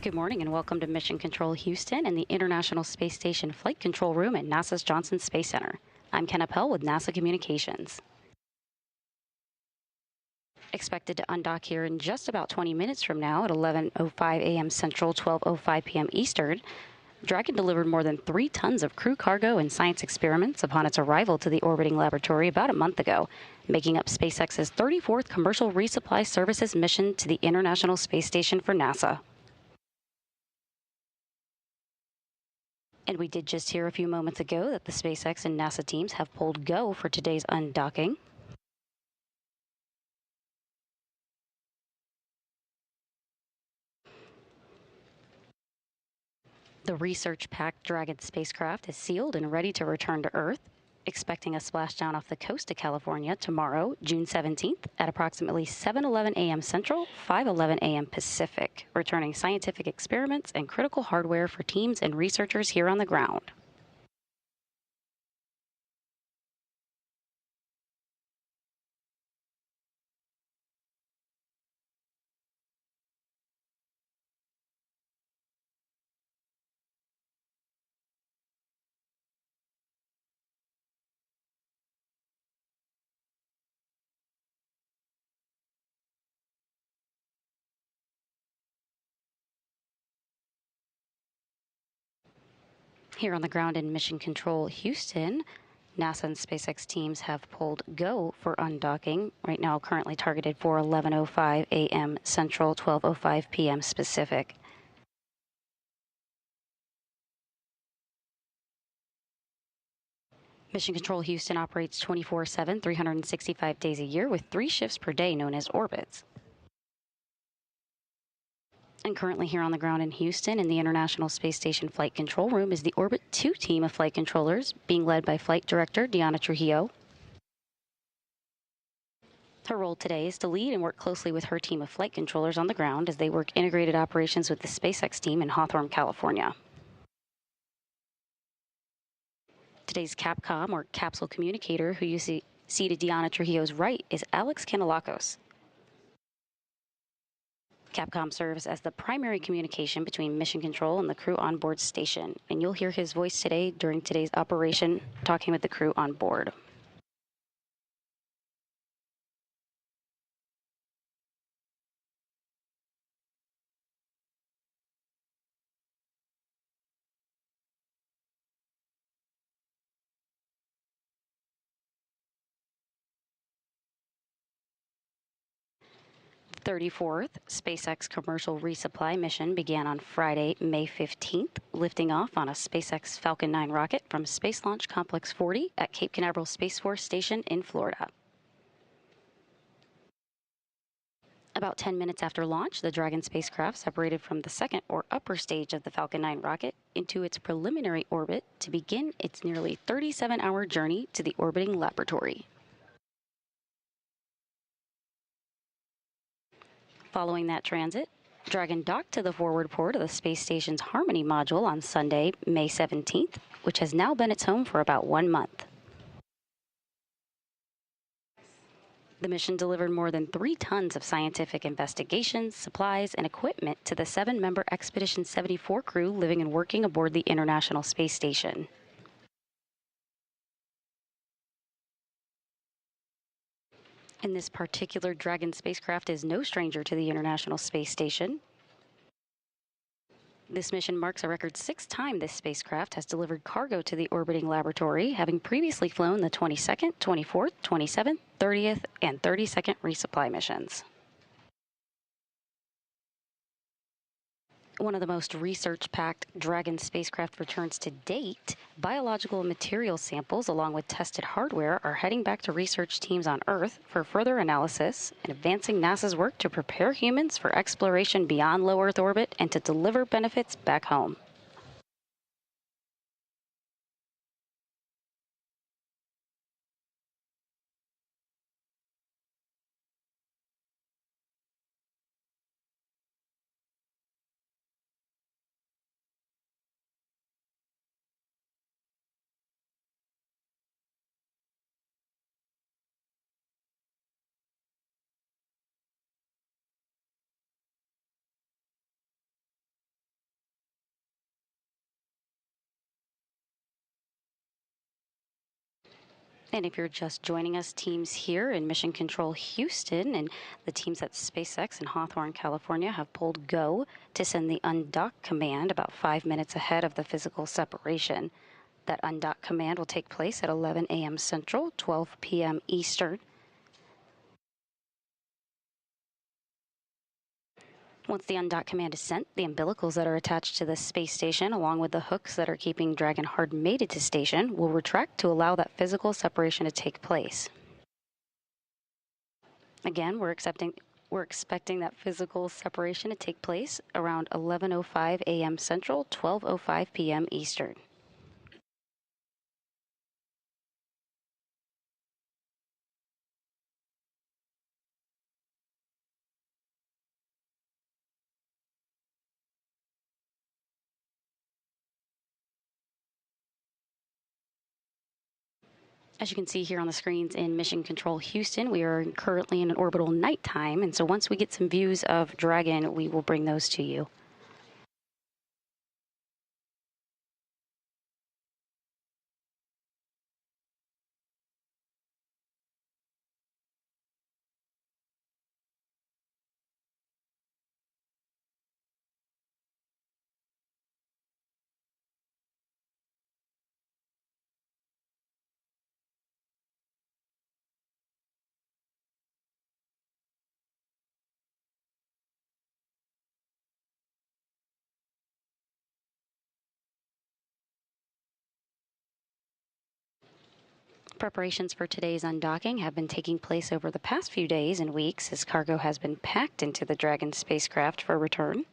Good morning and welcome to Mission Control Houston and the International Space Station Flight Control Room at NASA's Johnson Space Center. I'm Ken Appel with NASA Communications. Expected to undock here in just about 20 minutes from now at 11:05 a.m. Central, 12:05 p.m. Eastern. Dragon delivered more than 3 tons of crew cargo and science experiments upon its arrival to the orbiting laboratory about a month ago, making up SpaceX's 34th commercial resupply services mission to the International Space Station for NASA. And we did just hear a few moments ago that the SpaceX and NASA teams have pulled go for today's undocking. The research-packed Dragon spacecraft is sealed and ready to return to Earth, expecting a splashdown off the coast of California tomorrow, June 17th, at approximately 7:11 a.m. Central, 5:11 a.m. Pacific, returning scientific experiments and critical hardware for teams and researchers here on the ground. Here on the ground in Mission Control Houston, NASA and SpaceX teams have pulled go for undocking, right now currently targeted for 11:05 a.m. Central, 12:05 p.m. Pacific. Mission Control Houston operates 24/7, 365 days a year with 3 shifts per day known as orbits. And currently here on the ground in Houston in the International Space Station Flight Control Room is the Orbit 2 team of flight controllers, being led by Flight Director Diana Trujillo. Her role today is to lead and work closely with her team of flight controllers on the ground as they work integrated operations with the SpaceX team in Hawthorne, California. Today's Capcom, or capsule communicator, who you see to Diana Trujillo's right, is Alex Canelacos. Capcom serves as the primary communication between Mission Control and the crew on board station, and you'll hear his voice today during today's operation, talking with the crew on board. The 34th SpaceX commercial resupply mission began on Friday, May 15th, lifting off on a SpaceX Falcon 9 rocket from Space Launch Complex 40 at Cape Canaveral Space Force Station in Florida. About 10 minutes after launch, the Dragon spacecraft separated from the second or upper stage of the Falcon 9 rocket into its preliminary orbit to begin its nearly 37-hour journey to the orbiting laboratory. Following that transit, Dragon docked to the forward port of the space station's Harmony module on Sunday, May 17th, which has now been its home for about 1 month. The mission delivered more than 3 tons of scientific investigations, supplies, and equipment to the 7-member Expedition 74 crew living and working aboard the International Space Station. And this particular Dragon spacecraft is no stranger to the International Space Station. This mission marks a record 6th time this spacecraft has delivered cargo to the orbiting laboratory, having previously flown the 22nd, 24th, 27th, 30th, and 32nd resupply missions. One of the most research-packed Dragon spacecraft returns to date, biological material samples along with tested hardware are heading back to research teams on Earth for further analysis and advancing NASA's work to prepare humans for exploration beyond low Earth orbit and to deliver benefits back home. And if you're just joining us, teams here in Mission Control Houston and the teams at SpaceX in Hawthorne, California have pulled go to send the undock command about 5 minutes ahead of the physical separation. That undock command will take place at 11 a.m. Central, 12 p.m. Eastern. Once the undock command is sent, the umbilicals that are attached to the space station, along with the hooks that are keeping Dragon hard mated to station, will retract to allow that physical separation to take place. Again, we're expecting that physical separation to take place around 11:05 a.m. Central, 12:05 p.m. Eastern. As you can see here on the screens in Mission Control Houston, we are currently in an orbital nighttime, and so once we get some views of Dragon, we will bring those to you. Preparations for today's undocking have been taking place over the past few days and weeks as cargo has been packed into the Dragon spacecraft for return.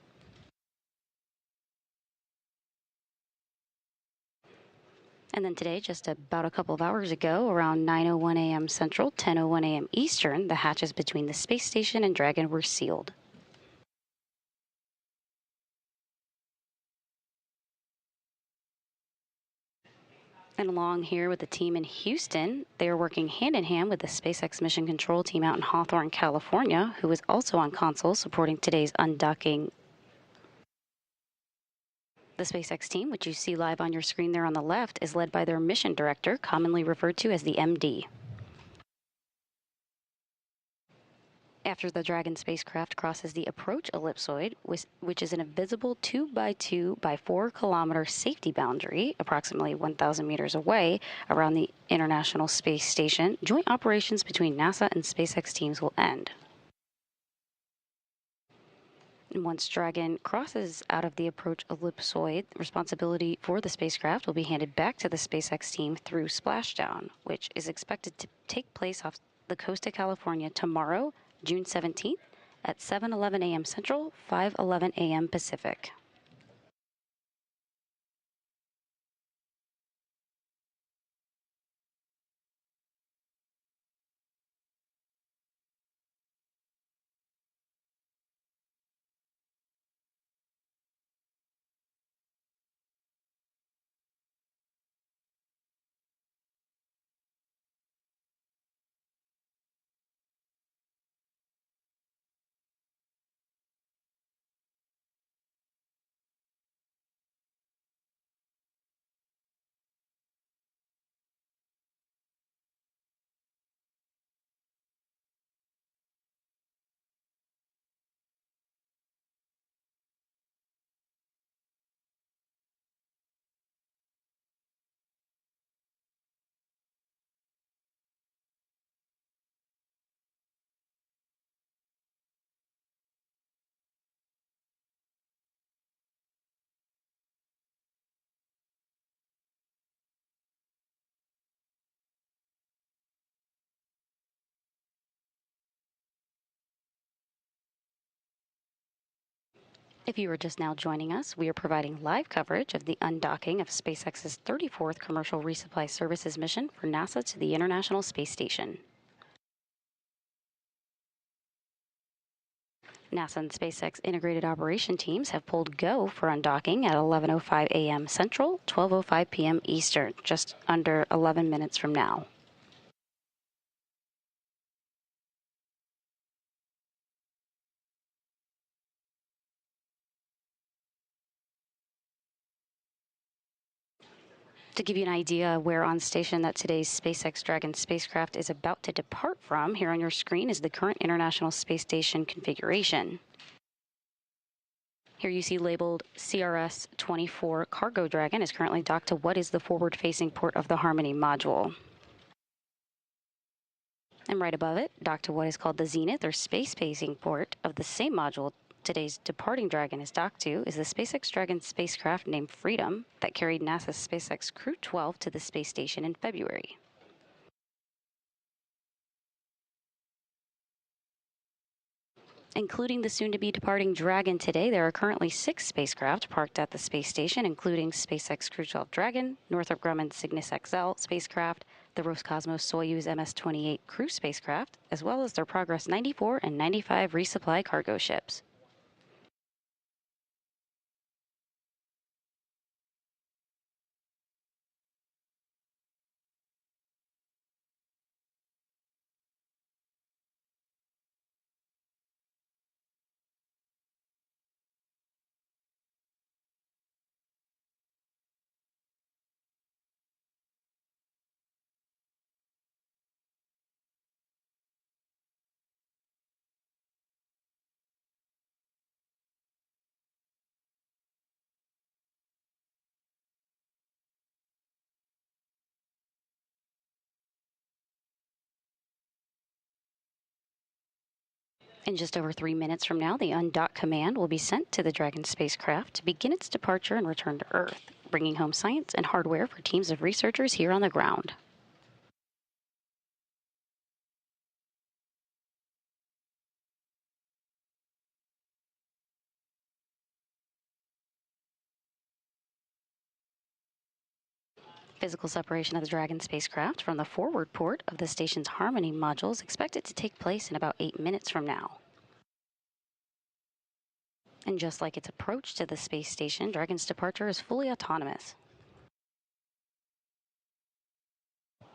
And then today, just about a couple of hours ago, around 9:01 a.m. Central, 10:01 a.m. Eastern, the hatches between the space station and Dragon were sealed. And along here with the team in Houston, they are working hand in hand with the SpaceX mission control team out in Hawthorne, California, who is also on console supporting today's undocking. The SpaceX team, which you see live on your screen there on the left, is led by their mission director, commonly referred to as the MD. After the Dragon spacecraft crosses the approach ellipsoid, which is an invisible 2 by 2 by 4 kilometer safety boundary, approximately 1,000 meters away around the International Space Station, joint operations between NASA and SpaceX teams will end. And once Dragon crosses out of the approach ellipsoid, responsibility for the spacecraft will be handed back to the SpaceX team through splashdown, which is expected to take place off the coast of California tomorrow, June 17th at 7:11 a.m. Central, 5:11 a.m. Pacific. If you are just now joining us, we are providing live coverage of the undocking of SpaceX's 34th Commercial Resupply Services mission for NASA to the International Space Station. NASA and SpaceX integrated operation teams have pulled go for undocking at 11:05 a.m. Central, 12:05 p.m. Eastern, just under 11 minutes from now. To give you an idea where on station that today's SpaceX Dragon spacecraft is about to depart from, here on your screen is the current International Space Station configuration. Here you see labeled CRS-24 Cargo Dragon is currently docked to what is the forward-facing port of the Harmony module. And right above it, docked to what is called the Zenith or space-facing port of the same module today's departing Dragon is docked to is the SpaceX Dragon spacecraft named Freedom that carried NASA's SpaceX Crew 12 to the space station in February. Including the soon-to-be departing Dragon today, there are currently 6 spacecraft parked at the space station, including SpaceX Crew 12 Dragon, Northrop Grumman Cygnus XL spacecraft, the Roscosmos Soyuz MS-28 Crew spacecraft, as well as their Progress 94 and 95 resupply cargo ships. In just over 3 minutes from now, the undock command will be sent to the Dragon spacecraft to begin its departure and return to Earth, bringing home science and hardware for teams of researchers here on the ground. Physical separation of the Dragon spacecraft from the forward port of the station's Harmony module is expected to take place in about 8 minutes from now. And just like its approach to the space station, Dragon's departure is fully autonomous.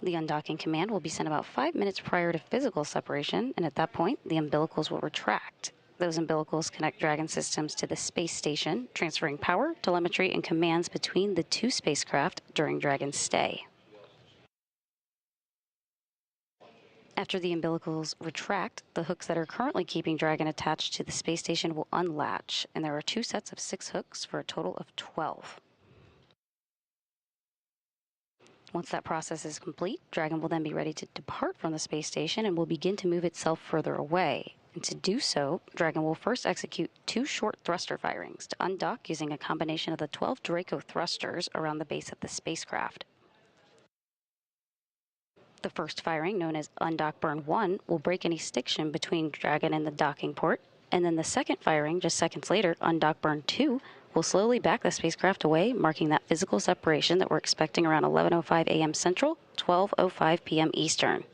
The undocking command will be sent about 5 minutes prior to physical separation, and at that point, the umbilicals will retract. Those umbilicals connect Dragon systems to the space station, transferring power, telemetry, and commands between the 2 spacecraft during Dragon's stay. After the umbilicals retract, the hooks that are currently keeping Dragon attached to the space station will unlatch, and there are 2 sets of 6 hooks for a total of 12. Once that process is complete, Dragon will then be ready to depart from the space station and will begin to move itself further away. And to do so, Dragon will first execute 2 short thruster firings to undock using a combination of the 12 Draco thrusters around the base of the spacecraft. The first firing, known as Undock Burn 1, will break any stiction between Dragon and the docking port, and then the second firing, just seconds later, Undock Burn 2, will slowly back the spacecraft away, marking that physical separation that we're expecting around 11:05 a.m. Central, 12:05 p.m. Eastern.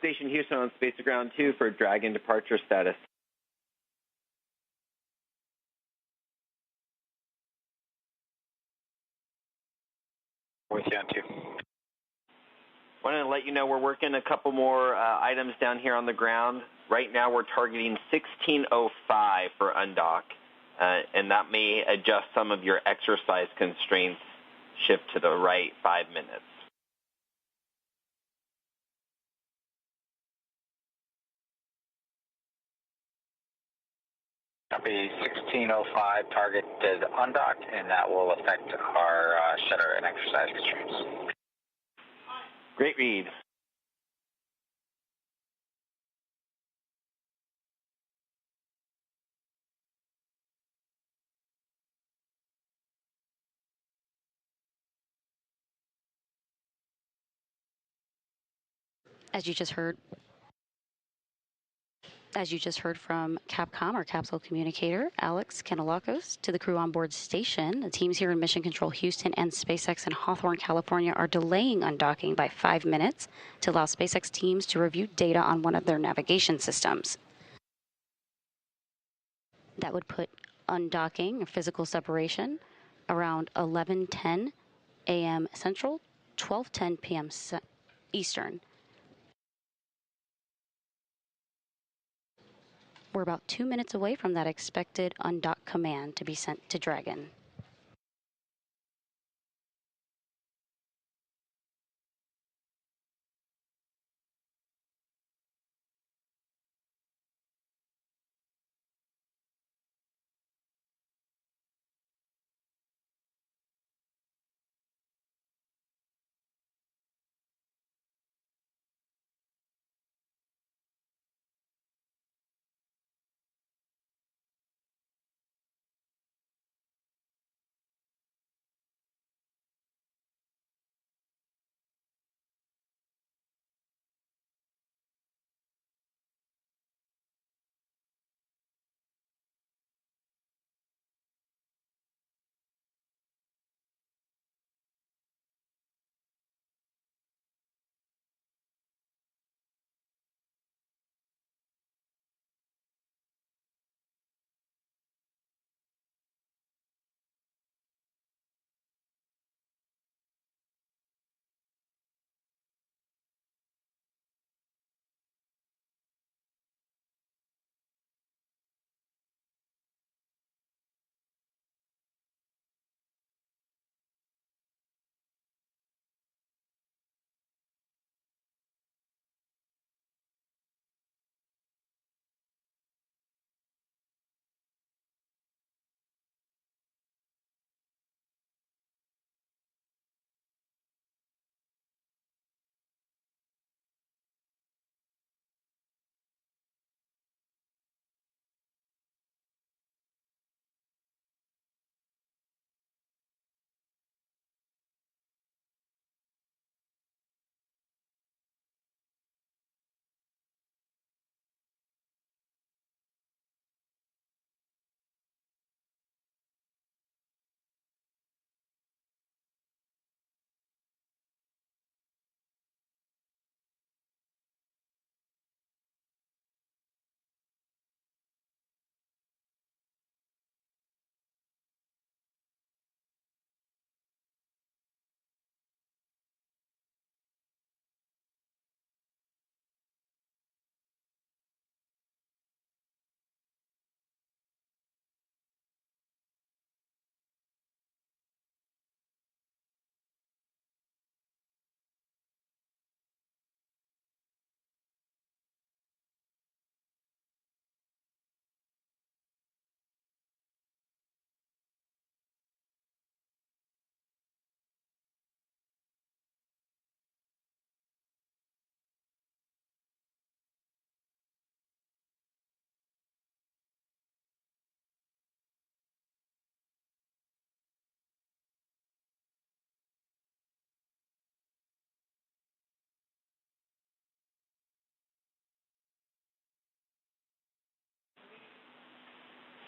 Station Houston on Space to Ground 2 for Dragon departure status. With you on 2. Wanted to let you know we're working a couple more items down here on the ground. Right now we're targeting 1605 for undock, and that may adjust some of your exercise constraints, shift to the right 5 minutes. Copy 1605 targeted undock, and that will affect our shutter and exercise constraints. Great read. As you just heard from Capcom, our capsule communicator, Alex Kanalakos, to the crew on board station, the teams here in Mission Control Houston and SpaceX in Hawthorne, California are delaying undocking by 5 minutes to allow SpaceX teams to review data on one of their navigation systems. That would put undocking, or physical separation, around 11:10 a.m. Central, 12:10 p.m. Eastern. We're about 2 minutes away from that expected undock command to be sent to Dragon.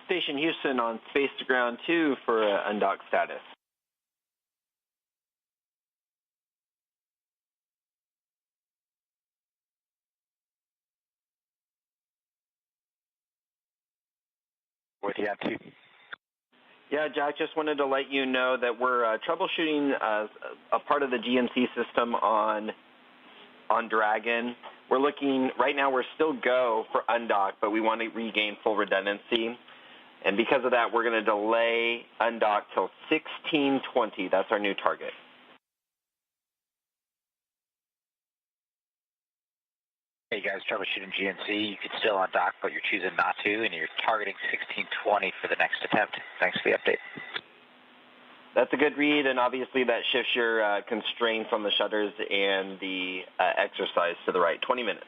Station Houston on Space to Ground 2 for undock status. With you on 2. Yeah, Jack, just wanted to let you know that we're troubleshooting a part of the GNC system on Dragon. We're looking, right now we're still go for undock, but we want to regain full redundancy. And because of that, we're going to delay undock till 1620. That's our new target. Hey guys, troubleshooting GNC. You can still undock, but you're choosing not to, and you're targeting 1620 for the next attempt. Thanks for the update. That's a good read, and obviously that shifts your constraints on the shutters and the exercise to the right. 20 minutes.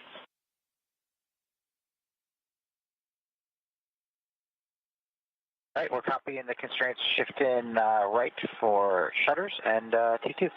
All right, we're copying the constraints shift in right for shutters and T2.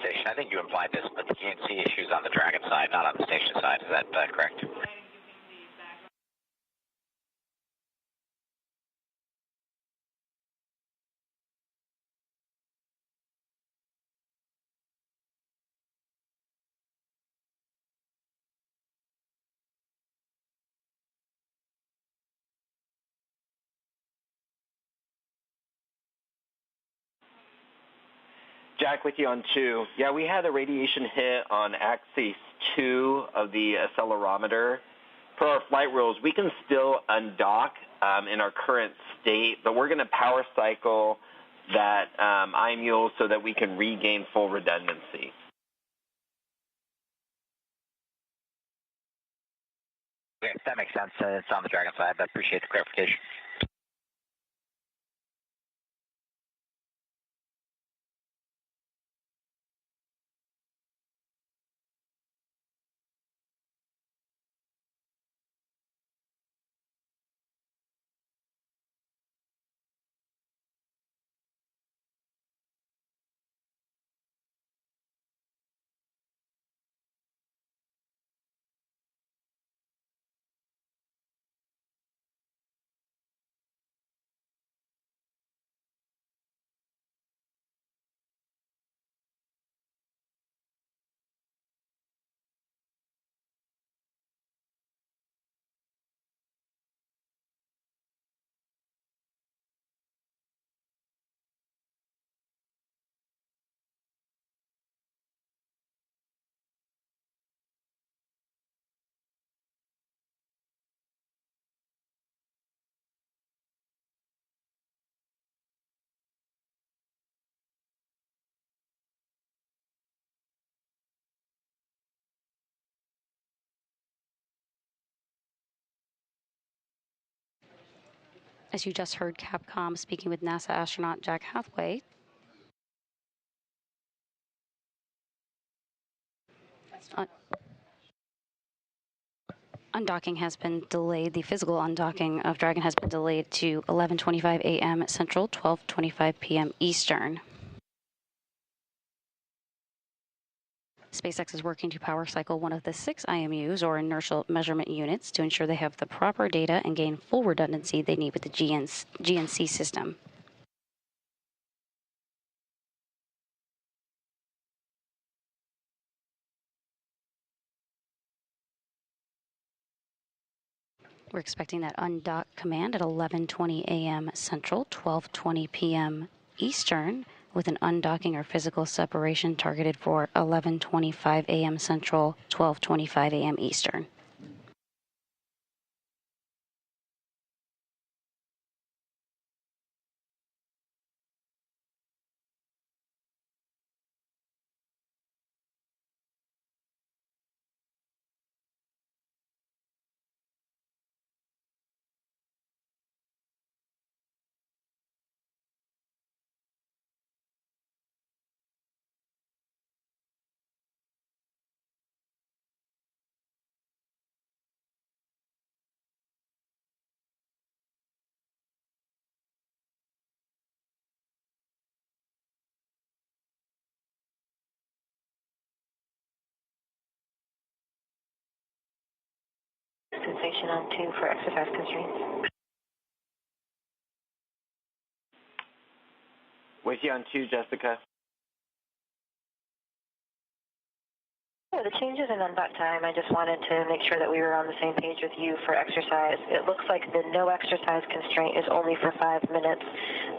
Station. I think you implied this, but the GNC issues on the Dragon side, not on the station side. Is that correct? Jack, with you on 2. Yeah, we had a radiation hit on axis 2 of the accelerometer. Per our flight rules, we can still undock in our current state, but we're going to power cycle that IMU so that we can regain full redundancy. Okay, that makes sense. It's on the Dragon side, but appreciate the clarification. As you just heard Capcom speaking with NASA astronaut Jack Hathaway, undocking has been delayed. The physical undocking of Dragon has been delayed to 11:25 a.m. Central, 12:25 p.m. Eastern. SpaceX is working to power cycle one of the 6 IMUs, or inertial measurement units, to ensure they have the proper data and gain full redundancy they need with the GNC system. We're expecting that undock command at 11:20 a.m. Central, 12:20 p.m. Eastern, with an undocking or physical separation targeted for 11:25 a.m. Central, 12:25 a.m. Eastern. sensation on 2 for exercise constraints. With you on 2, Jessica. Yeah, the changes in undock time, I just wanted to make sure that we were on the same page with you for exercise. It looks like the no exercise constraint is only for 5 minutes,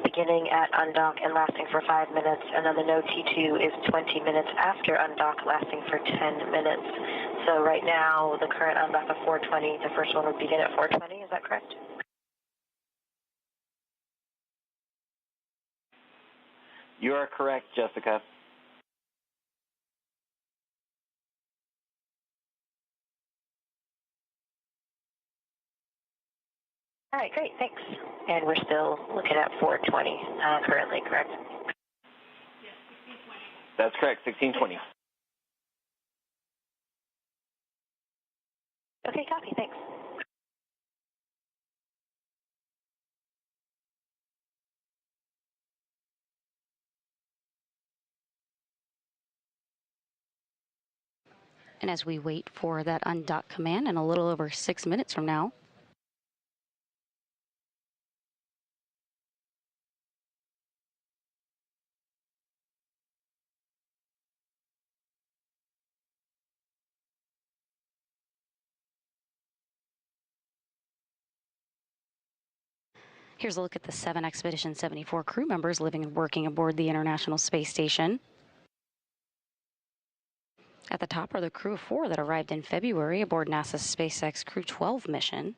beginning at undock and lasting for 5 minutes, and then the no T2 is 20 minutes after undock, lasting for 10 minutes. So right now, the current undock of 4:20, the first one would begin at 4:20, is that correct? You are correct, Jessica. All right, great, thanks. And we're still looking at 4:20 currently, correct? That's correct, 1620. Okay, copy, thanks. And as we wait for that undock command in a little over 6 minutes from now, here's a look at the 7 Expedition 74 crew members living and working aboard the International Space Station. At the top are the crew of 4 that arrived in February aboard NASA's SpaceX Crew 12 mission.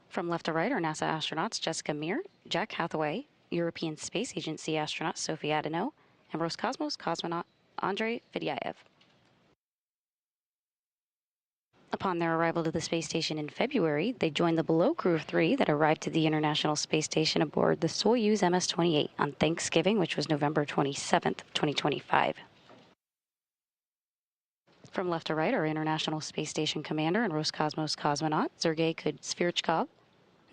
From left to right are NASA astronauts Jessica Meir, Jack Hathaway, European Space Agency astronaut Sophie Adeno, and Roscosmos cosmonaut Andrei Fedyaev. Upon their arrival to the space station in February, they joined the below crew of 3 that arrived to the International Space Station aboard the Soyuz MS-28 on Thanksgiving, which was November 27th, 2025. From left to right are International Space Station Commander and Roscosmos cosmonaut Sergei Sverchkov,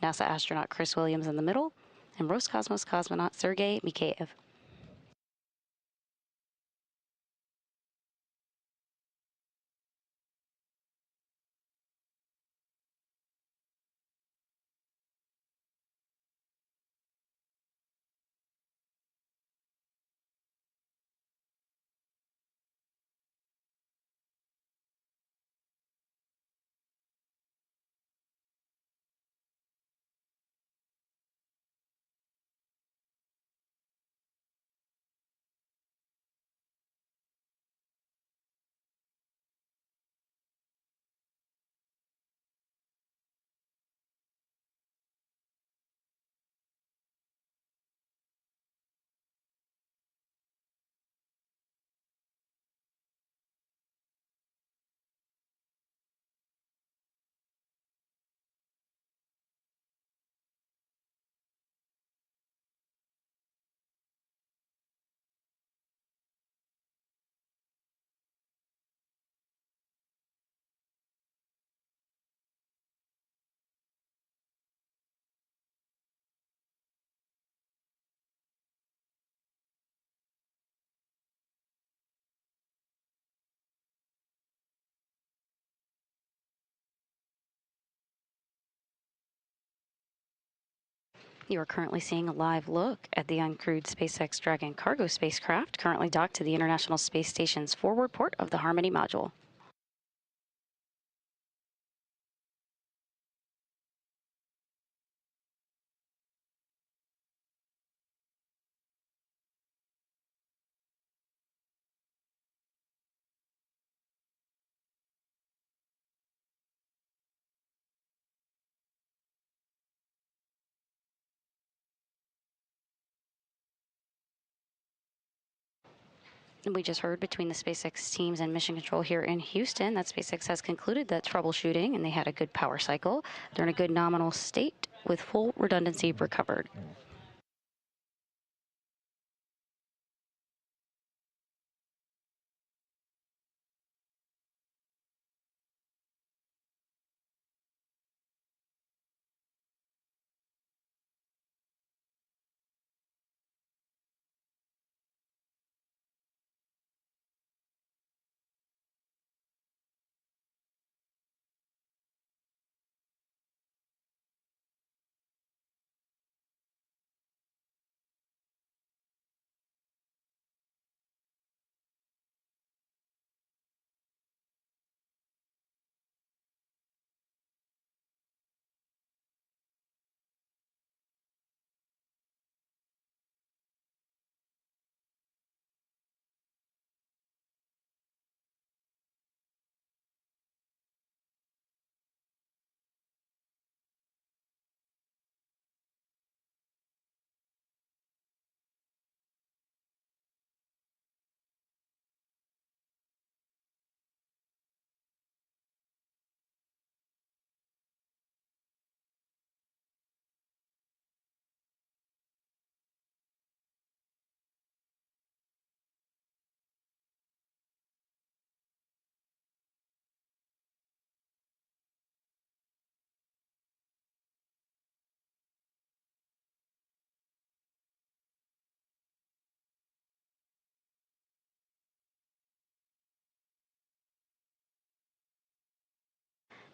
NASA astronaut Chris Williams in the middle, and Roscosmos cosmonaut Sergei Mikheyev. You are currently seeing a live look at the uncrewed SpaceX Dragon cargo spacecraft currently docked to the International Space Station's forward port of the Harmony module. And we just heard between the SpaceX teams and Mission Control here in Houston that SpaceX has concluded that troubleshooting and they had a good power cycle. They're in a good nominal state with full redundancy recovered.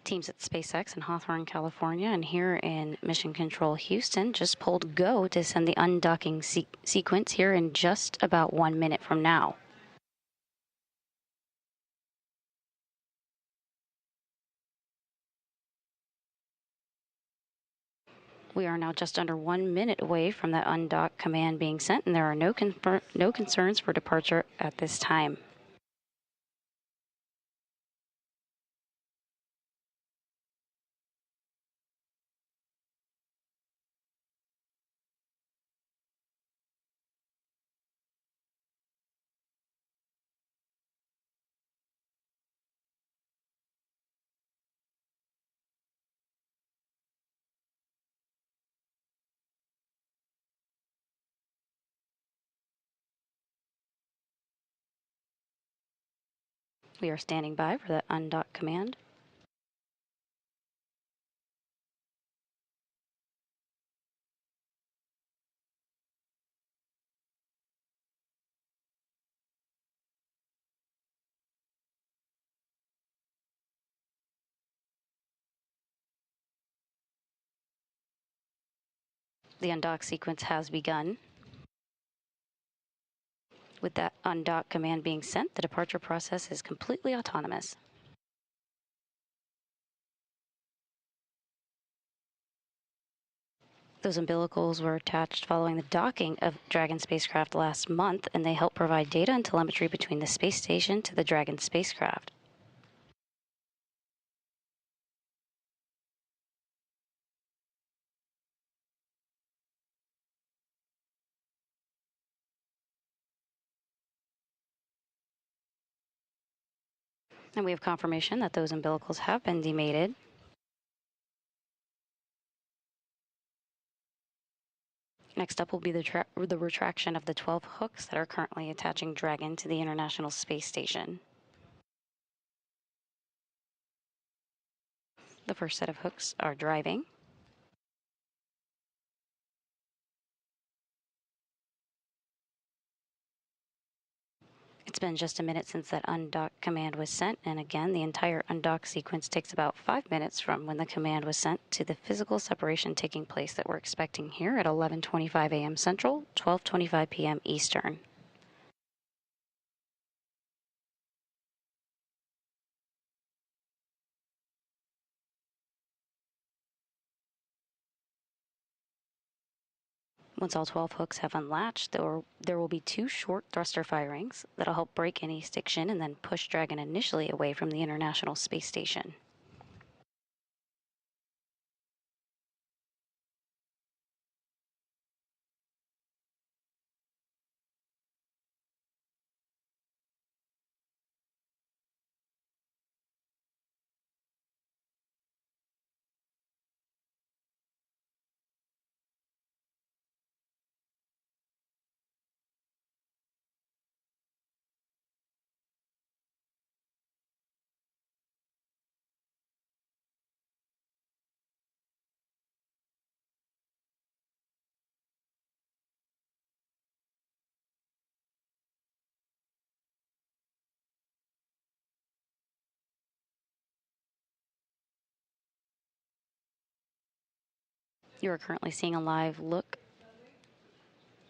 Teams at SpaceX in Hawthorne, California, and here in Mission Control Houston just pulled go to send the undocking sequence here in just about 1 minute from now. We are now just under 1 minute away from that undock command being sent, and there are no concerns for departure at this time. We are standing by for that undock command. The undock sequence has begun. With that undock command being sent, the departure process is completely autonomous. Those umbilicals were attached following the docking of Dragon spacecraft last month, and they help provide data and telemetry between the space station to the Dragon spacecraft. And we have confirmation that those umbilicals have been demated. Next up will be the retraction of the 12 hooks that are currently attaching Dragon to the International Space Station. The first set of hooks are driving. It's been just a minute since that undock command was sent, and again, the entire undock sequence takes about 5 minutes from when the command was sent to the physical separation taking place that we're expecting here at 11:25 a.m. Central, 12:25 p.m. Eastern. Once all 12 hooks have unlatched, there will be 2 short thruster firings that'll help break any stiction and then push Dragon initially away from the International Space Station. You are currently seeing a live look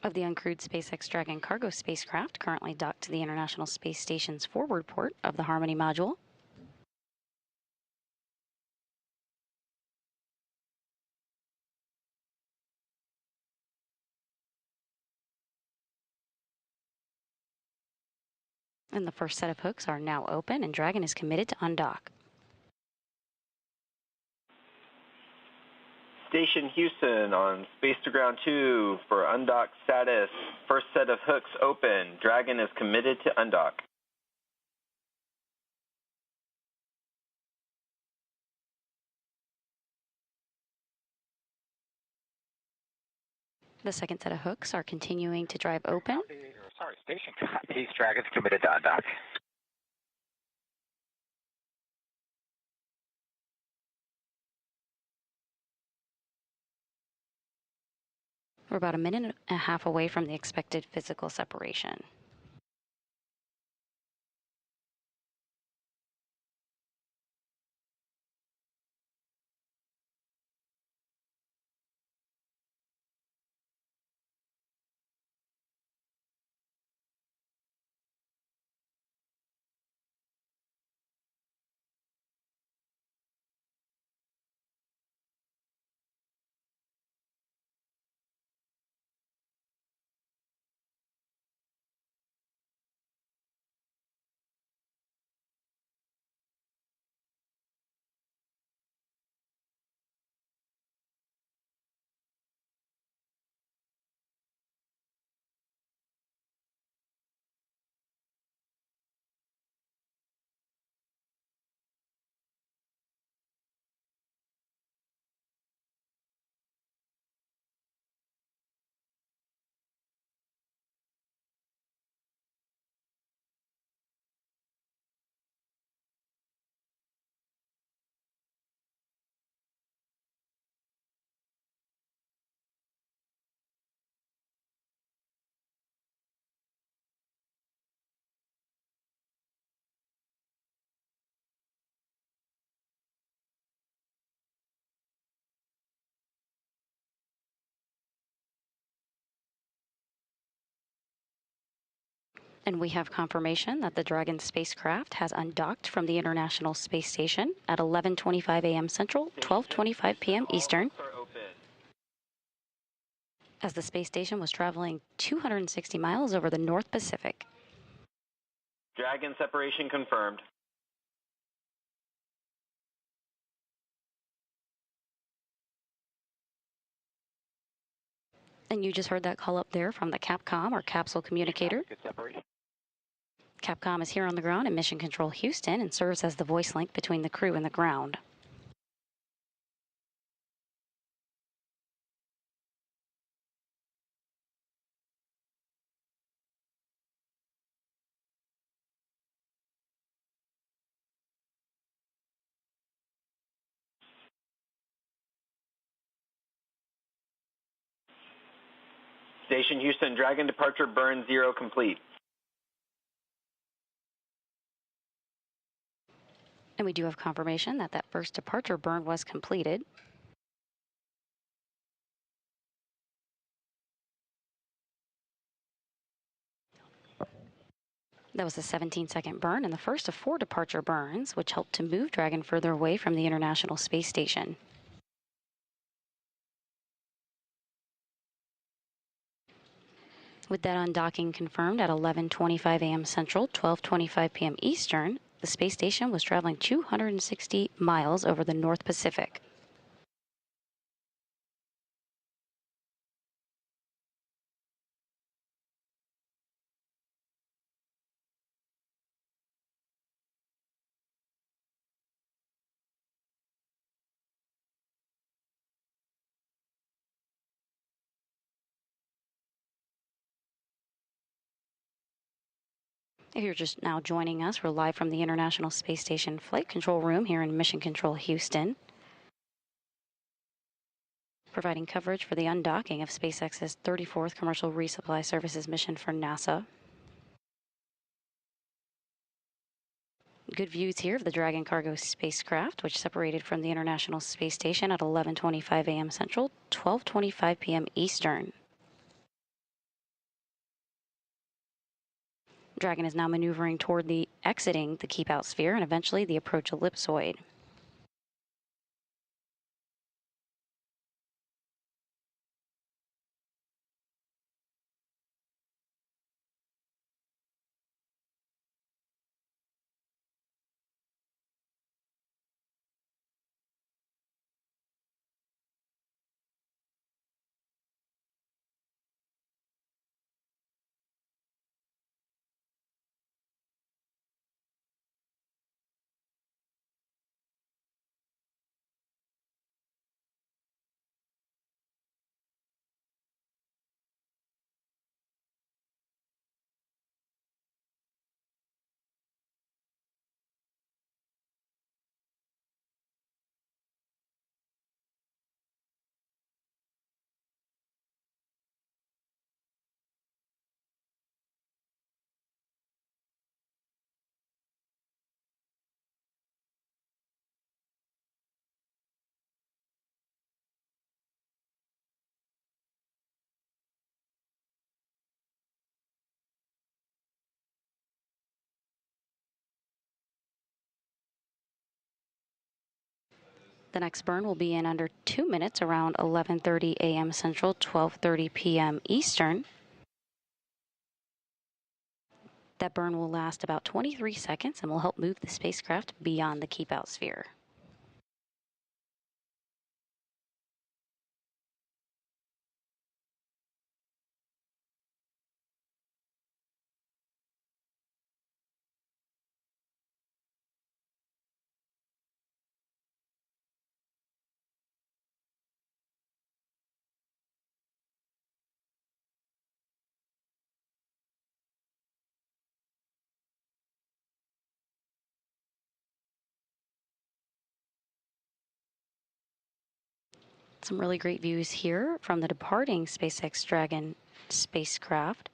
of the uncrewed SpaceX Dragon cargo spacecraft currently docked to the International Space Station's forward port of the Harmony module. And the first set of hooks are now open, and Dragon is committed to undock. Station Houston on Space to Ground 2 for undock status. First set of hooks open. Dragon is committed to undock. The second set of hooks are continuing to drive open. Station copies. Dragon's committed to undock. We're about a minute and a half away from the expected physical separation. And we have confirmation that the Dragon spacecraft has undocked from the International Space Station at 11:25 a.m. Central, 12:25 p.m. Eastern, as the space station was traveling 260 miles over the North Pacific. Dragon separation confirmed. And you just heard that call up there from the Capcom, or capsule communicator. Capcom is here on the ground in Mission Control Houston and serves as the voice link between the crew and the ground. Station Houston, Dragon departure burn 0 complete. And we do have confirmation that that first departure burn was completed. That was a 17-second burn and the first of 4 departure burns, which helped to move Dragon further away from the International Space Station. With that undocking confirmed at 11:25 a.m. Central, 12:25 p.m. Eastern, the space station was traveling 260 miles over the North Pacific. If you're just now joining us, we're live from the International Space Station Flight Control Room here in Mission Control Houston, providing coverage for the undocking of SpaceX's 34th Commercial Resupply Services mission for NASA. Good views here of the Dragon cargo spacecraft, which separated from the International Space Station at 11:25 a.m. Central, 12:25 p.m. Eastern. Dragon is now maneuvering toward the exiting the keep out sphere and eventually the approach ellipsoid. The next burn will be in under 2 minutes, around 11:30 a.m. Central, 12:30 p.m. Eastern. That burn will last about 23 seconds and will help move the spacecraft beyond the keep out sphere. Some really great views here from the departing SpaceX Dragon spacecraft.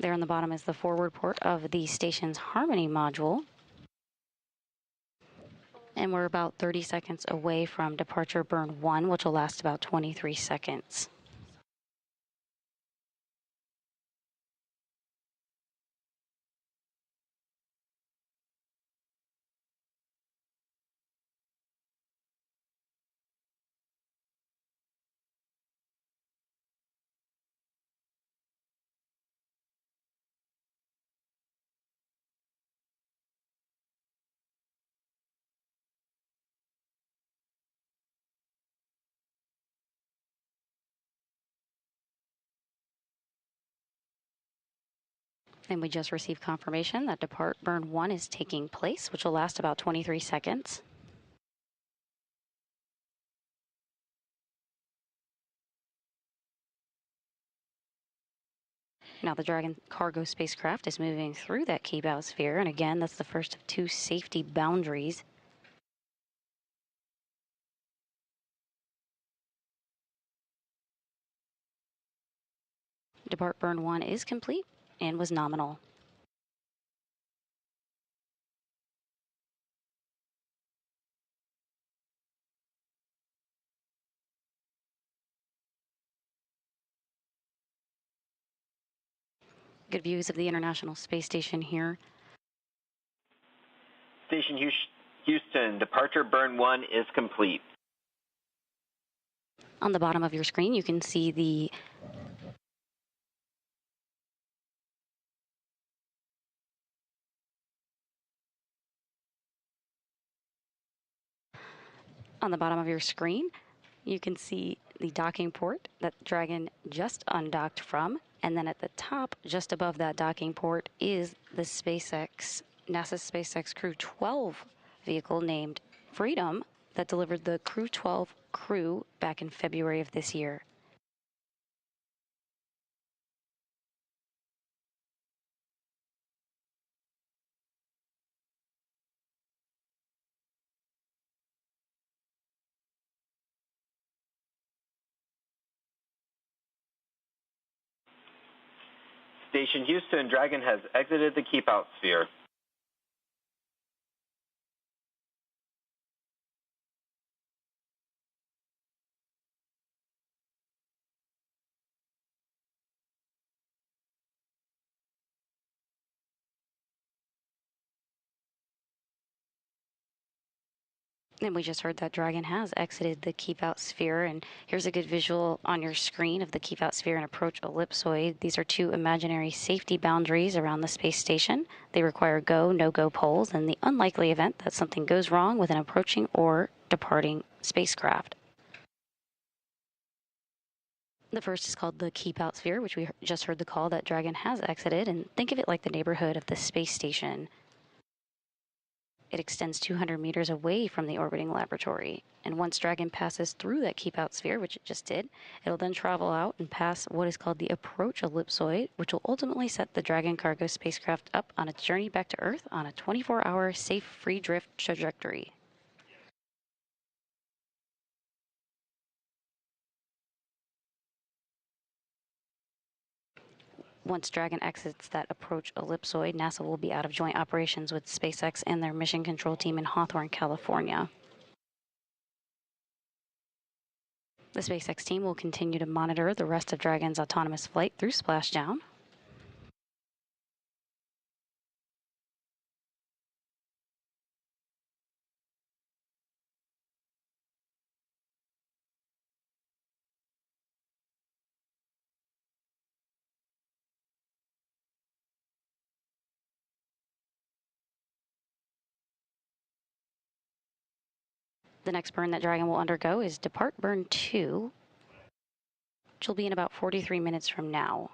There on the bottom is the forward port of the station's Harmony module. And we're about 30 seconds away from departure burn 1, which will last about 23 seconds. And we just received confirmation that depart burn 1 is taking place, which will last about 23 seconds. Now the Dragon cargo spacecraft is moving through that keep out sphere, and again, that's the first of 2 safety boundaries. Depart burn 1 is complete and was nominal. Good views of the International Space Station here. Station Houston, departure burn 1 is complete. On the bottom of your screen, you can see the docking port that Dragon just undocked from. And then at the top, just above that docking port, is the NASA SpaceX Crew 12 vehicle named Freedom that delivered the Crew 12 crew back in February of this year. Station Houston, Dragon has exited the keep out sphere. And we just heard that Dragon has exited the keep out sphere. And here's a good visual on your screen of the keep out sphere and approach ellipsoid. These are 2 imaginary safety boundaries around the space station. They require go, no-go poles in the unlikely event that something goes wrong with an approaching or departing spacecraft. The first is called the keep out sphere, which we just heard the call that Dragon has exited. And think of it like the neighborhood of the space station. It extends 200 meters away from the orbiting laboratory. And once Dragon passes through that keep out sphere, which it just did, it'll then travel out and pass what is called the approach ellipsoid, which will ultimately set the Dragon cargo spacecraft up on its journey back to Earth on a 24-hour safe free drift trajectory. Once Dragon exits that approach ellipsoid, NASA will be out of joint operations with SpaceX and their mission control team in Hawthorne, California. The SpaceX team will continue to monitor the rest of Dragon's autonomous flight through splashdown. The next burn that Dragon will undergo is Depart Burn 2, which will be in about 43 minutes from now.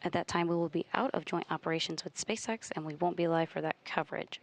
At that time, we will be out of joint operations with SpaceX, and we won't be live for that coverage.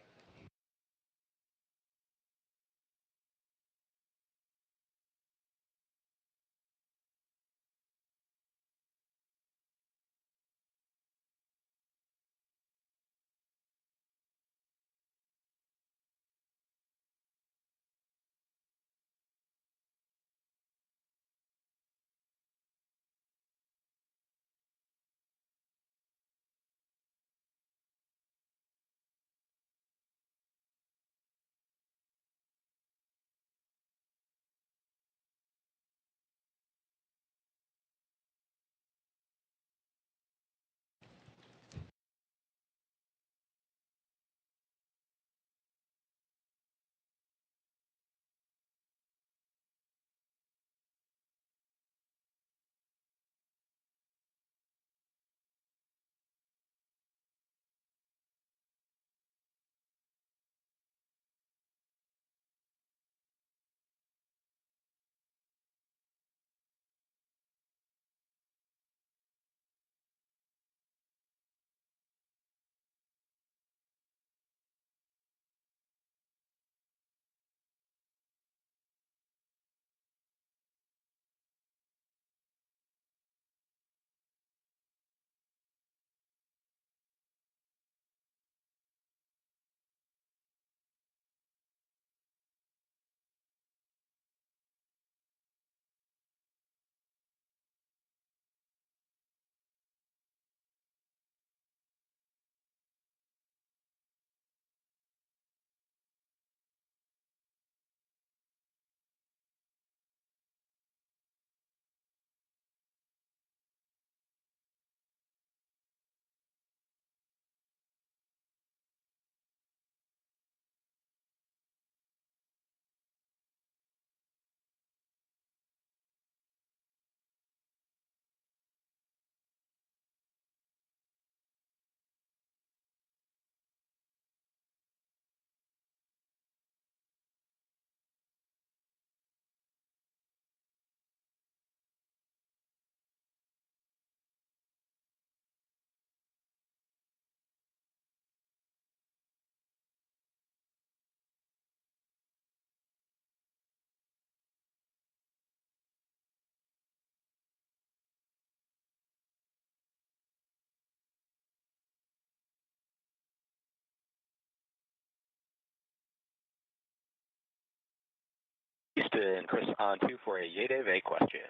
Houston, Chris on 2 for a Yedeve question.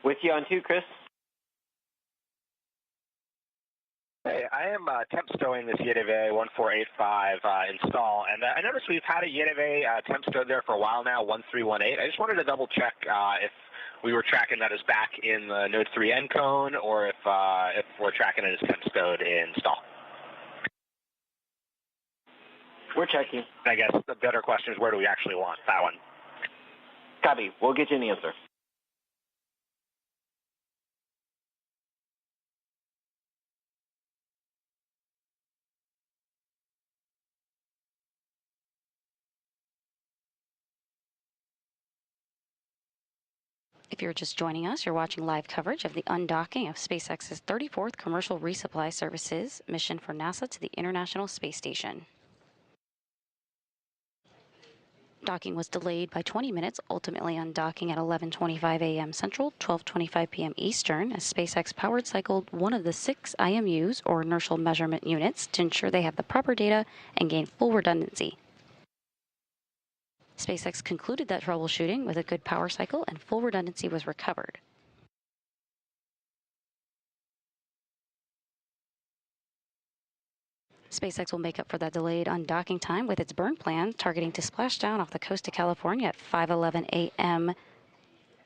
With you on 2, Chris. Hey, I am temp stowing this Yedeve 1485 install, and I noticed we've had a Yedeve temp stowed there for a while now, 1318. I just wanted to double check if we were tracking that as back in the Node 3 end cone, or if we're tracking it as temp stowed in stall. We're checking. I guess the better question is, where do we actually want that one? Copy. We'll get you an answer. If you're just joining us, you're watching live coverage of the undocking of SpaceX's 34th commercial resupply services mission for NASA to the International Space Station. Docking was delayed by 20 minutes, ultimately undocking at 11:25 a.m. Central, 12:25 p.m. Eastern, as SpaceX powered cycled one of the 6 IMUs, or inertial measurement units, to ensure they have the proper data and gain full redundancy. SpaceX concluded that troubleshooting with a good power cycle and full redundancy was recovered. SpaceX will make up for that delayed undocking time with its burn plan, targeting to splash down off the coast of California at 5:11 a.m.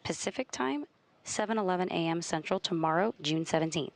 Pacific Time, 7:11 a.m. Central tomorrow, June 17th.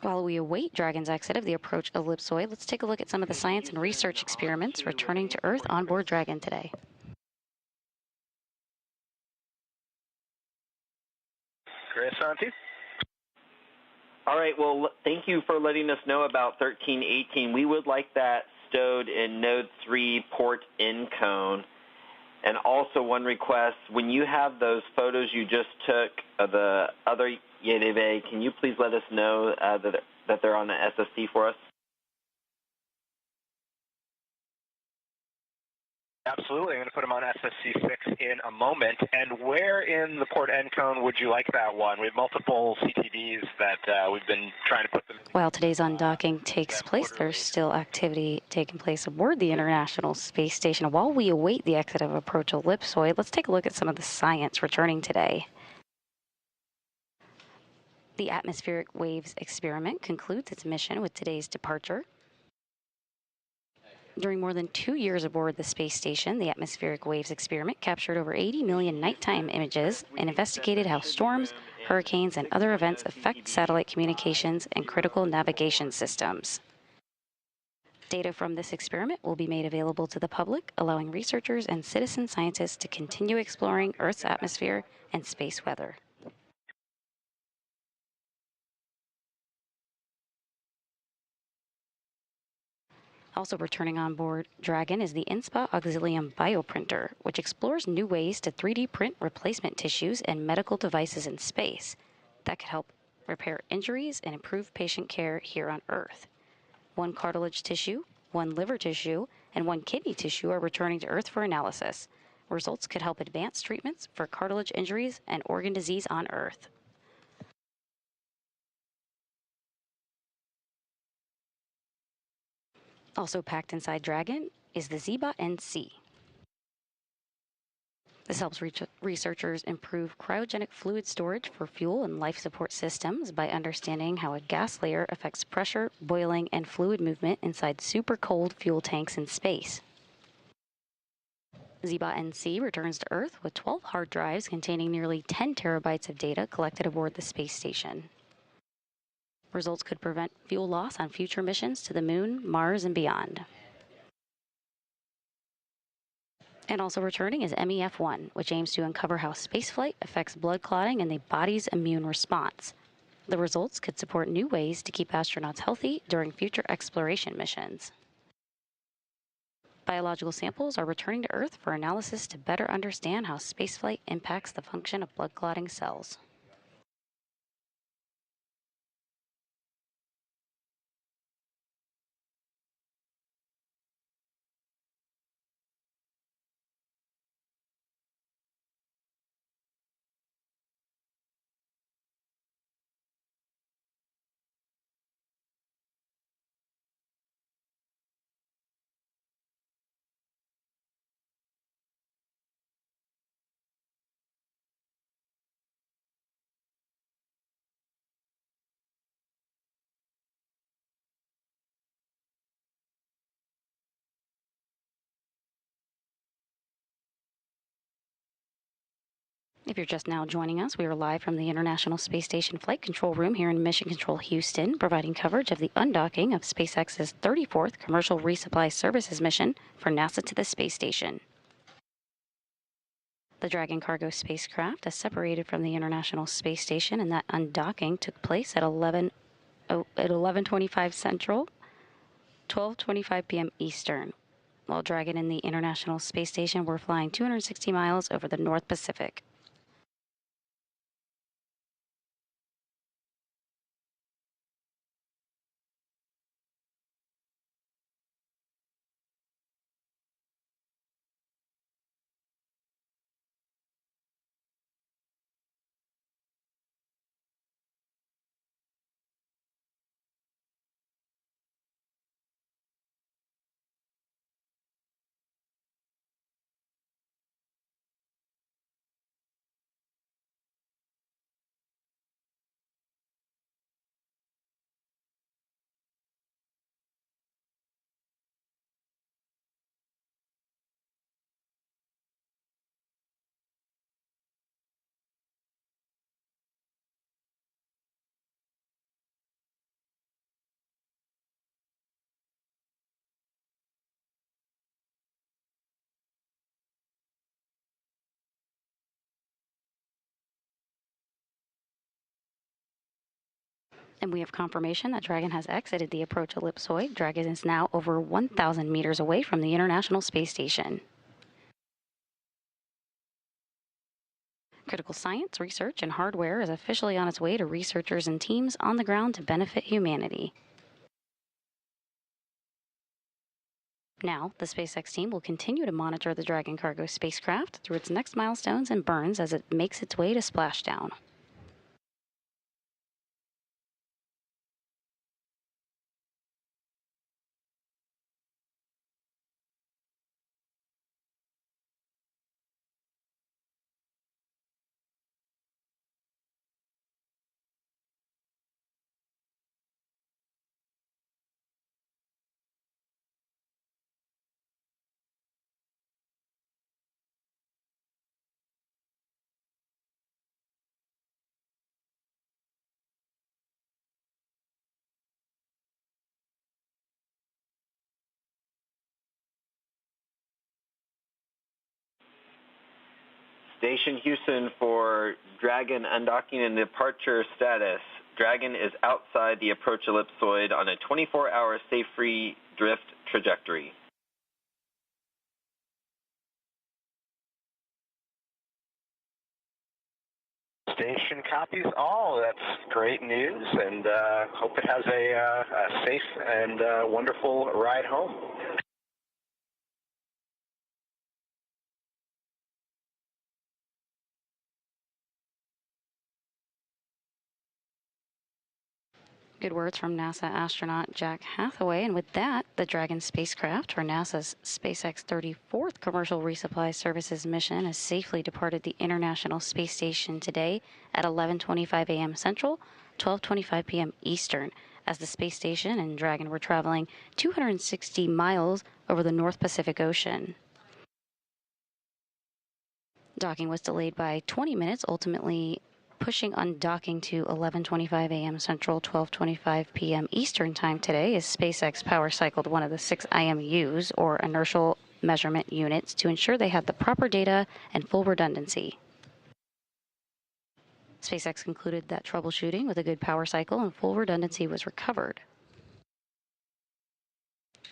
While we await Dragon's exit of the approach ellipsoid, let's take a look at some of the science and research experiments returning to Earth on board Dragon today. Chris on 2. All right, well, thank you for letting us know about 1318. We would like that stowed in Node 3 port end cone. And also one request, when you have those photos you just took of the other Yedeve, can you please let us know that they're on the SSC for us? Absolutely. I'm going to put them on SSC6 in a moment. And where in the port end cone would you like that one? We have multiple CTDs that we've been trying to put them in. While today's undocking takes place, there's still activity taking place aboard the International Space Station. While we await the exit of approach ellipsoid, let's take a look at some of the science returning today. The atmospheric waves experiment concludes its mission with today's departure. During more than 2 years aboard the space station, the atmospheric waves experiment captured over 80 million nighttime images and investigated how storms, hurricanes, and other events affect satellite communications and critical navigation systems. Data from this experiment will be made available to the public, allowing researchers and citizen scientists to continue exploring Earth's atmosphere and space weather. Also returning on board Dragon is the InSpa Auxilium bioprinter, which explores new ways to 3D print replacement tissues and medical devices in space that could help repair injuries and improve patient care here on Earth. 1 cartilage tissue, 1 liver tissue, and 1 kidney tissue are returning to Earth for analysis. Results could help advance treatments for cartilage injuries and organ disease on Earth. Also packed inside Dragon is the Zebot-NC. This helps researchers improve cryogenic fluid storage for fuel and life support systems by understanding how a gas layer affects pressure, boiling, and fluid movement inside super cold fuel tanks in space. Zebot-NC returns to Earth with 12 hard drives containing nearly 10 terabytes of data collected aboard the space station. Results could prevent fuel loss on future missions to the Moon, Mars, and beyond. And also returning is MEF1, which aims to uncover how spaceflight affects blood clotting and the body's immune response. The results could support new ways to keep astronauts healthy during future exploration missions. Biological samples are returning to Earth for analysis to better understand how spaceflight impacts the function of blood clotting cells. If you're just now joining us, we are live from the International Space Station Flight Control Room here in Mission Control, Houston, providing coverage of the undocking of SpaceX's 34th Commercial Resupply Services mission for NASA to the space station. The Dragon cargo spacecraft is separated from the International Space Station, and that undocking took place at 11:25 Central, 12:25 p.m. Eastern. While Dragon and the International Space Station were flying 260 miles over the North Pacific. And we have confirmation that Dragon has exited the approach ellipsoid. Dragon is now over 1,000 meters away from the International Space Station. Critical science, research, and hardware is officially on its way to researchers and teams on the ground to benefit humanity. Now, the SpaceX team will continue to monitor the Dragon cargo spacecraft through its next milestones and burns as it makes its way to splashdown. Station Houston for Dragon undocking and departure status. Dragon is outside the approach ellipsoid on a 24-hour safe-free drift trajectory. Station copies all. That's great news, and hope it has a safe and wonderful ride home. Good words from NASA astronaut Jack Hathaway. And with that, the Dragon spacecraft for NASA's SpaceX 34th Commercial Resupply Services mission has safely departed the International Space Station today at 11:25 a.m. Central, 12:25 p.m. Eastern, as the space station and Dragon were traveling 260 miles over the North Pacific Ocean. Docking was delayed by 20 minutes, ultimately pushing undocking to 11:25 a.m. Central, 12:25 p.m. Eastern Time today, as SpaceX power cycled one of the 6 IMUs, or inertial measurement units, to ensure they had the proper data and full redundancy. SpaceX concluded that troubleshooting with a good power cycle and full redundancy was recovered.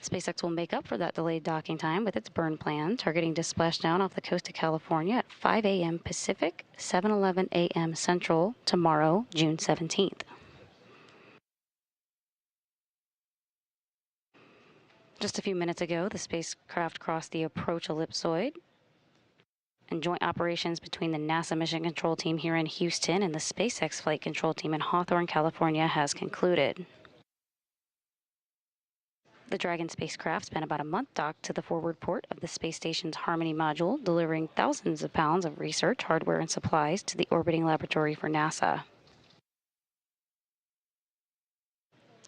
SpaceX will make up for that delayed docking time with its burn plan, targeting to splash down off the coast of California at 5 a.m. Pacific, 7:11 a.m. Central tomorrow, June 17th. Just a few minutes ago, the spacecraft crossed the approach ellipsoid, and joint operations between the NASA Mission Control Team here in Houston and the SpaceX Flight Control Team in Hawthorne, California has concluded. The Dragon spacecraft spent about a month docked to the forward port of the space station's Harmony module, delivering thousands of pounds of research, hardware, and supplies to the orbiting laboratory for NASA.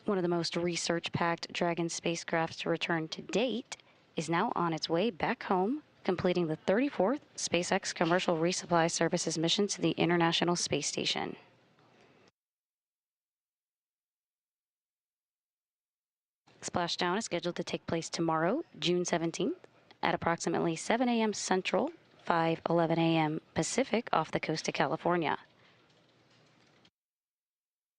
One of the most research-packed Dragon spacecrafts to return to date is now on its way back home, completing the 34th SpaceX Commercial Resupply Services mission to the International Space Station. Splashdown is scheduled to take place tomorrow, June 17th, at approximately 7 a.m. Central, 5:11 a.m. Pacific off the coast of California.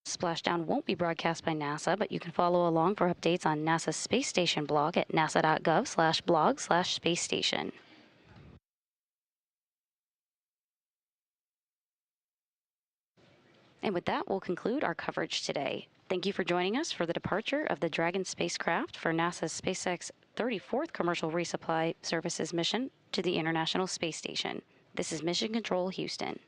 Splashdown won't be broadcast by NASA, but you can follow along for updates on NASA's Space Station blog at nasa.gov/blog/space station. And with that, we'll conclude our coverage today. Thank you for joining us for the departure of the Dragon spacecraft for NASA's SpaceX 34th Commercial Resupply Services mission to the International Space Station. This is Mission Control Houston.